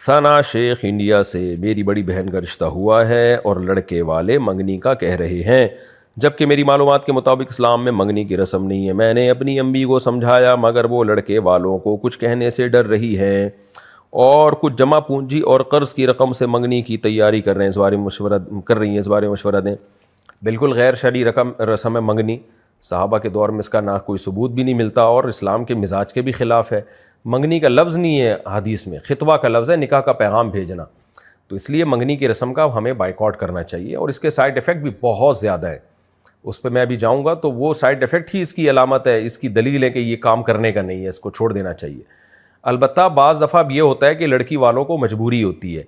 ثنا شیخ India سے، میری بڑی بہن کا رشتہ ہوا ہے اور لڑکے والے منگنی کا کہہ رہے ہیں، جبکہ میری معلومات کے مطابق اسلام میں منگنی کی رسم نہیں ہے۔ میں نے اپنی امی کو سمجھایا مگر وہ لڑکے والوں کو کچھ کہنے سے ڈر رہی ہے اور کچھ جمع پونجی اور قرض کی رقم سے منگنی کی تیاری کر رہے ہیں، اس بارے میں مشورہ دیں۔ بالکل غیر شرعی رسم ہے منگنی، صحابہ کے دور میں اس کا نہ کوئی ثبوت بھی نہیں ملتا اور اسلام کے مزاج کے بھی خلاف ہے۔ منگنی کا لفظ نہیں ہے حدیث میں، خطبہ کا لفظ ہے، نکاح کا پیغام بھیجنا، تو اس لیے منگنی کی رسم کا ہمیں بائیکاٹ کرنا چاہیے، اور اس کے سائیڈ ایفیکٹ بھی بہت زیادہ ہے، اس پہ میں ابھی جاؤں گا، تو وہ سائیڈ ایفیکٹ ہی اس کی علامت ہے، اس کی دلیل ہے کہ یہ کام کرنے کا نہیں ہے، اس کو چھوڑ دینا چاہیے۔ البتہ بعض دفعہ یہ ہوتا ہے کہ لڑکی والوں کو مجبوری ہوتی ہے،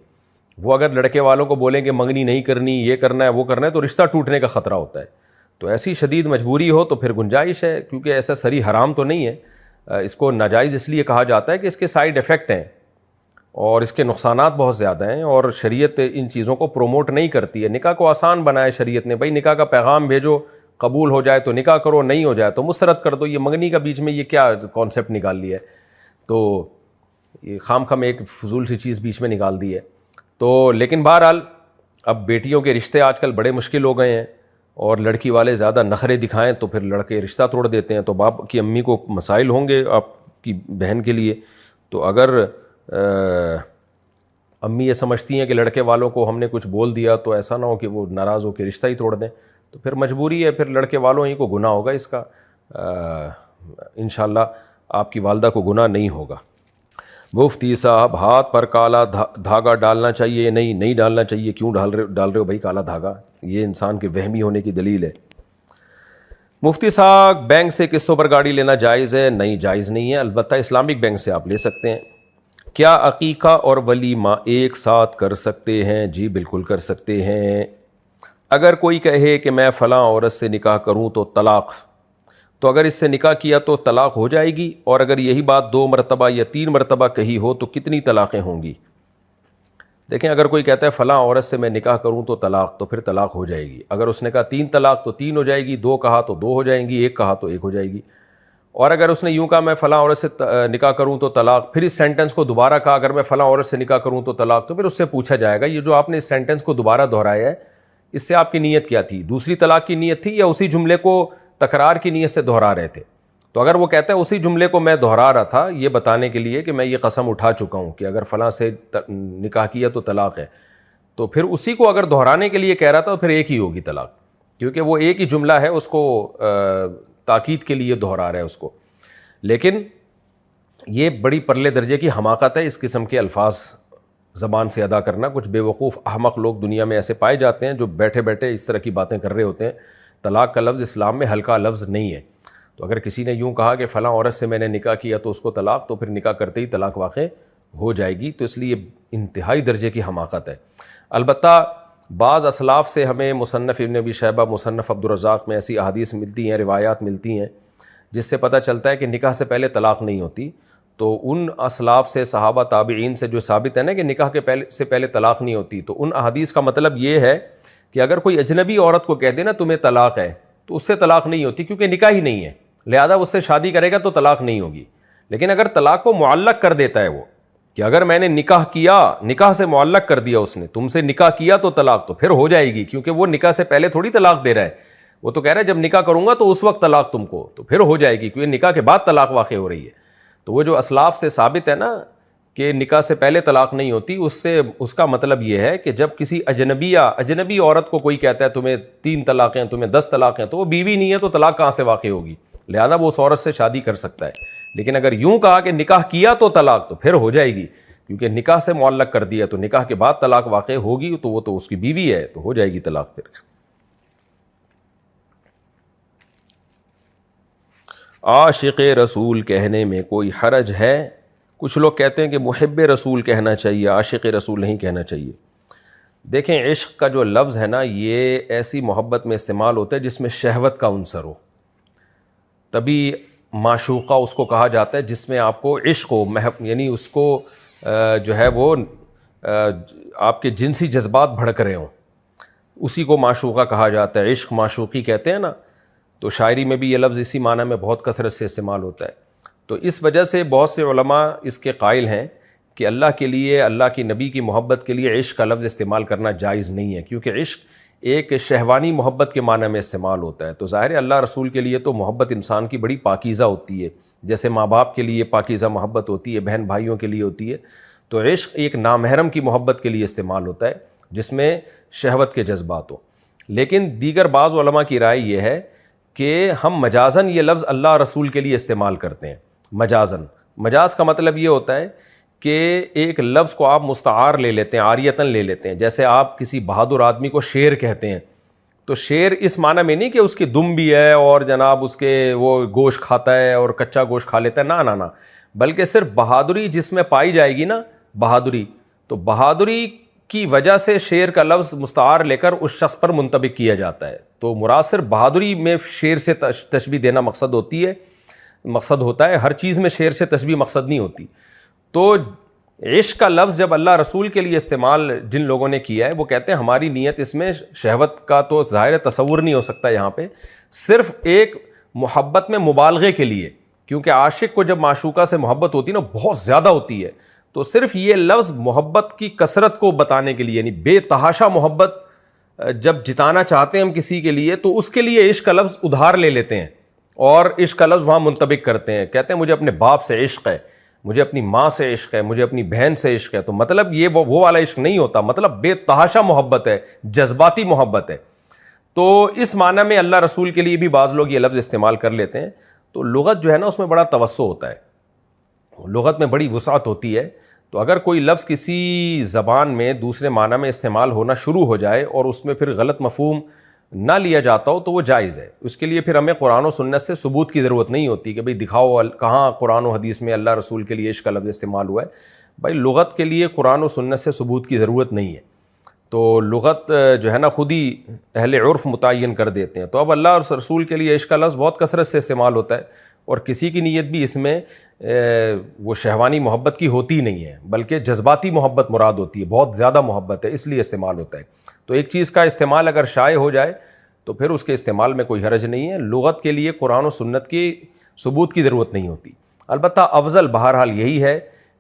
وہ اگر لڑکے والوں کو بولیں کہ منگنی نہیں کرنی، یہ کرنا ہے وہ کرنا ہے، تو رشتہ ٹوٹنے کا خطرہ ہوتا ہے، تو ایسی شدید مجبوری ہو تو پھر گنجائش ہے، کیونکہ ایسا سری حرام تو نہیں ہے، اس کو ناجائز اس لیے کہا جاتا ہے کہ اس کے سائیڈ ایفیکٹ ہیں اور اس کے نقصانات بہت زیادہ ہیں، اور شریعت ان چیزوں کو پروموٹ نہیں کرتی ہے۔ نکاح کو آسان بنایا شریعت نے، بھائی نکاح کا پیغام بھیجو، قبول ہو جائے تو نکاح کرو، نہیں ہو جائے تو مسترد کر دو۔ یہ منگنی کا بیچ میں یہ کیا کانسیپٹ نکال لیا ہے، تو یہ خام خام ایک فضول سی چیز بیچ میں نکال دی ہے۔ تو لیکن بہرحال اب بیٹیوں کے رشتے آج کل بڑے مشکل ہو گئے ہیں، اور لڑکی والے زیادہ نخرے دکھائیں تو پھر لڑکے رشتہ توڑ دیتے ہیں، تو باپ کی امی کو مسائل ہوں گے آپ کی بہن کے لیے۔ تو اگر امی یہ سمجھتی ہیں کہ لڑکے والوں کو ہم نے کچھ بول دیا تو ایسا نہ ہو کہ وہ ناراض ہو کے رشتہ ہی توڑ دیں، تو پھر مجبوری ہے، پھر لڑکے والوں ہی کو گناہ ہوگا اس کا، انشاءاللہ آپ کی والدہ کو گناہ نہیں ہوگا۔ مفتی صاحب، ہاتھ پر کالا دھاگا ڈالنا چاہیے؟ نہیں ڈالنا چاہیے۔ کیوں ڈال رہے ہو بھائی کالا دھاگا؟ یہ انسان کے وہمی ہونے کی دلیل ہے۔ مفتی صاحب، بینک سے قسطوں پر گاڑی لینا جائز ہے؟ نہیں، جائز نہیں ہے، البتہ اسلامک بینک سے آپ لے سکتے ہیں۔ کیا عقیقہ اور ولیمہ ایک ساتھ کر سکتے ہیں؟ جی بالکل کر سکتے ہیں۔ اگر کوئی کہے کہ میں فلاں عورت سے نکاح کروں تو طلاق، تو اگر اس سے نکاح کیا تو طلاق ہو جائے گی، اور اگر یہی بات 2 مرتبہ یا 3 مرتبہ کہی ہو تو کتنی طلاقیں ہوں گی؟ دیکھیں، اگر کوئی کہتا ہے فلاں عورت سے میں نکاح کروں تو طلاق، تو پھر طلاق ہو جائے گی۔ اگر اس نے کہا 3 طلاق تو 3 ہو جائے گی، 2 کہا تو 2 ہو جائیں گی، 1 کہا تو 1 ہو جائے گی۔ اور اگر اس نے یوں کہا میں فلاں عورت سے نکاح کروں تو طلاق، پھر اس سینٹنس کو دوبارہ کہا اگر میں فلاں عورت سے نکاح کروں تو طلاق، تو پھر اس سے پوچھا جائے گا یہ جو آپ نے اس سینٹنس کو دوبارہ دہرایا ہے، اس سے آپ کی نیت کیا تھی؟ دوسری طلاق کی نیت تھی یا اسی جملے کو تکرار کی نیت سے دہرا رہے تھے؟ تو اگر وہ کہتا ہے اسی جملے کو میں دہرا رہا تھا یہ بتانے کے لیے کہ میں یہ قسم اٹھا چکا ہوں کہ اگر فلاں سے نکاح کیا تو طلاق ہے، تو پھر اسی کو اگر دہرانے کے لیے کہہ رہا تھا تو پھر ایک ہی ہوگی طلاق، کیونکہ وہ ایک ہی جملہ ہے، اس کو تاکید کے لیے دہرا رہا ہے اس کو۔ لیکن یہ بڑی پرلے درجے کی حماقت ہے اس قسم کے الفاظ زبان سے ادا کرنا۔ کچھ بے وقوف احمق لوگ دنیا میں ایسے پائے جاتے ہیں جو بیٹھے بیٹھے اس طرح کی باتیں کر رہے ہوتے ہیں۔ طلاق کا لفظ اسلام میں ہلکا لفظ نہیں ہے، تو اگر کسی نے یوں کہا کہ فلاں عورت سے میں نے نکاح کیا تو اس کو طلاق، تو پھر نکاح کرتے ہی طلاق واقع ہو جائے گی، تو اس لیے انتہائی درجے کی حماقت ہے۔ البتہ بعض اسلاف سے ہمیں مصنف ابن ابی شیبہ، مصنف عبدالرزاق میں ایسی احادیث ملتی ہیں، روایات ملتی ہیں جس سے پتہ چلتا ہے کہ نکاح سے پہلے طلاق نہیں ہوتی۔ تو ان اسلاف سے، صحابہ تابعین سے جو ثابت ہے نا کہ نکاح کے سے پہلے طلاق نہیں ہوتی، تو ان احادیث کا مطلب یہ ہے کہ اگر کوئی اجنبی عورت کو کہہ دے نا تمہیں طلاق ہے تو اس سے طلاق نہیں ہوتی، کیونکہ نکاح ہی نہیں ہے، لہذا اس سے شادی کرے گا تو طلاق نہیں ہوگی۔ لیکن اگر طلاق کو معلق کر دیتا ہے وہ کہ اگر میں نے نکاح کیا، نکاح سے معلق کر دیا اس نے، تم سے نکاح کیا تو طلاق، تو پھر ہو جائے گی، کیونکہ وہ نکاح سے پہلے تھوڑی طلاق دے رہا ہے، وہ تو کہہ رہا ہے جب نکاح کروں گا تو اس وقت طلاق تم کو، تو پھر ہو جائے گی، کیونکہ نکاح کے بعد طلاق واقع ہو رہی ہے۔ تو وہ جو اسلاف سے ثابت ہے نا کہ نکاح سے پہلے طلاق نہیں ہوتی، اس کا مطلب یہ ہے کہ جب کسی اجنبی عورت کو کوئی کہتا ہے تمہیں 3 طلاقیں، تمہیں 10 طلاقیں، تو وہ بیوی نہیں ہے تو طلاق کہاں سے واقع ہوگی، لہذا وہ اس عورت سے شادی کر سکتا ہے۔ لیکن اگر یوں کہا کہ نکاح کیا تو طلاق، تو پھر ہو جائے گی، کیونکہ نکاح سے معلق کر دیا، تو نکاح کے بعد طلاق واقع ہوگی، تو وہ تو اس کی بیوی ہے، تو ہو جائے گی طلاق پھر۔ عاشق رسول کہنے میں کوئی حرج ہے؟ کچھ لوگ کہتے ہیں کہ محب رسول کہنا چاہیے، عاشق رسول نہیں کہنا چاہیے۔ دیکھیں، عشق کا جو لفظ ہے نا یہ ایسی محبت میں استعمال ہوتا ہے جس میں شہوت کا عنصر ہو، تبھی معشوقہ اس کو کہا جاتا ہے، جس میں آپ کو عشق ہو، یعنی اس کو جو ہے وہ آپ کے جنسی جذبات بھڑک رہے ہوں، اسی کو معشوقہ کہا جاتا ہے۔ عشق معشوقی کہتے ہیں نا، تو شاعری میں بھی یہ لفظ اسی معنی میں بہت کثرت سے استعمال ہوتا ہے۔ تو اس وجہ سے بہت سے علماء اس کے قائل ہیں کہ اللہ کے لیے، اللہ کی نبی کی محبت کے لیے عشق کا لفظ استعمال کرنا جائز نہیں ہے، کیونکہ عشق ایک شہوانی محبت کے معنی میں استعمال ہوتا ہے۔ تو ظاہر ہے اللہ رسول کے لیے تو محبت انسان کی بڑی پاکیزہ ہوتی ہے، جیسے ماں باپ کے لیے پاکیزہ محبت ہوتی ہے، بہن بھائیوں کے لیے ہوتی ہے، تو عشق ایک نامحرم کی محبت کے لیے استعمال ہوتا ہے جس میں شہوت کے جذبات ہو۔ لیکن دیگر بعض علماء کی رائے یہ ہے کہ ہم مجازاً یہ لفظ اللہ رسول کے لیے استعمال کرتے ہیں۔ مجازاً، مجاز کا مطلب یہ ہوتا ہے کہ ایک لفظ کو آپ مستعار لے لیتے ہیں، عاریتاً لے لیتے ہیں۔ جیسے آپ کسی بہادر آدمی کو شیر کہتے ہیں، تو شیر اس معنی میں نہیں کہ اس کی دم بھی ہے اور جناب اس کے وہ گوشت کھاتا ہے اور کچا گوشت کھا لیتا ہے، نہ، بلکہ صرف بہادری جس میں پائی جائے گی نا، بہادری، تو بہادری کی وجہ سے شیر کا لفظ مستعار لے کر اس شخص پر منطبق کیا جاتا ہے۔ تو مراد صرف بہادری میں شیر سے تشبیہ دینا مقصد ہوتا ہے، ہر چیز میں شیر سے تشبیہ مقصد نہیں ہوتی۔ تو عشق کا لفظ جب اللہ رسول کے لیے استعمال جن لوگوں نے کیا ہے، وہ کہتے ہیں ہماری نیت اس میں شہوت کا تو ظاہر تصور نہیں ہو سکتا، یہاں پہ صرف ایک محبت میں مبالغے کے لیے، کیونکہ عاشق کو جب معشوقہ سے محبت ہوتی ہے نا، بہت زیادہ ہوتی ہے، تو صرف یہ لفظ محبت کی کثرت کو بتانے کے لیے، یعنی بے تحاشا محبت جب جتانا چاہتے ہیں ہم کسی کے لیے، تو اس کے لیے عشق کا لفظ ادھار لے لیتے ہیں اور عشق کا لفظ وہاں منطبق کرتے ہیں، کہتے ہیں مجھے اپنے باپ سے عشق ہے، مجھے اپنی ماں سے عشق ہے، مجھے اپنی بہن سے عشق ہے۔ تو مطلب یہ وہ والا عشق نہیں ہوتا، مطلب بے تحاشا محبت ہے، جذباتی محبت ہے۔ تو اس معنی میں اللہ رسول کے لیے بھی بعض لوگ یہ لفظ استعمال کر لیتے ہیں۔ تو لغت جو ہے نا، اس میں بڑا توسع ہوتا ہے، لغت میں بڑی وسعت ہوتی ہے۔ تو اگر کوئی لفظ کسی زبان میں دوسرے معنی میں استعمال ہونا شروع ہو جائے اور اس میں پھر غلط مفہوم نہ لیا جاتا ہو، تو وہ جائز ہے۔ اس کے لیے پھر ہمیں قرآن و سنت سے ثبوت کی ضرورت نہیں ہوتی کہ بھئی دکھاؤ کہاں قرآن و حدیث میں اللہ رسول کے لیے عشق کا لفظ استعمال ہوا ہے۔ بھائی لغت کے لیے قرآن و سنت سے ثبوت کی ضرورت نہیں ہے، تو لغت جو ہے نا خود ہی اہل عرف متعین کر دیتے ہیں۔ تو اب اللہ اور رسول کے لیے عشق کا لفظ بہت کثرت سے استعمال ہوتا ہے، اور کسی کی نیت بھی اس میں وہ شہوانی محبت کی ہوتی نہیں ہے، بلکہ جذباتی محبت مراد ہوتی ہے، بہت زیادہ محبت ہے، اس لیے استعمال ہوتا ہے۔ تو ایک چیز کا استعمال اگر شائع ہو جائے تو پھر اس کے استعمال میں کوئی حرج نہیں ہے، لغت کے لیے قرآن و سنت کی ثبوت کی ضرورت نہیں ہوتی۔ البتہ افضل بہرحال یہی ہے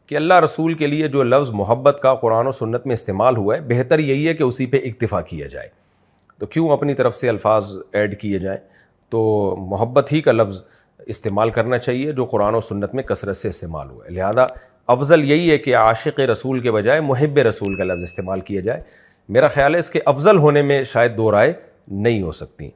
کہ اللہ رسول کے لیے جو لفظ محبت کا قرآن و سنت میں استعمال ہوا ہے، بہتر یہی ہے کہ اسی پہ اکتفا کیا جائے، تو کیوں اپنی طرف سے الفاظ ایڈ کیے جائیں۔ تو محبت ہی کا لفظ استعمال کرنا چاہیے جو قرآن و سنت میں کثرت سے استعمال ہوا ہے، لہذا افضل یہی ہے کہ عاشق رسول کے بجائے محب رسول کا لفظ استعمال کیا جائے۔ میرا خیال ہے اس کے افضل ہونے میں شاید دو رائے نہیں ہو سکتی۔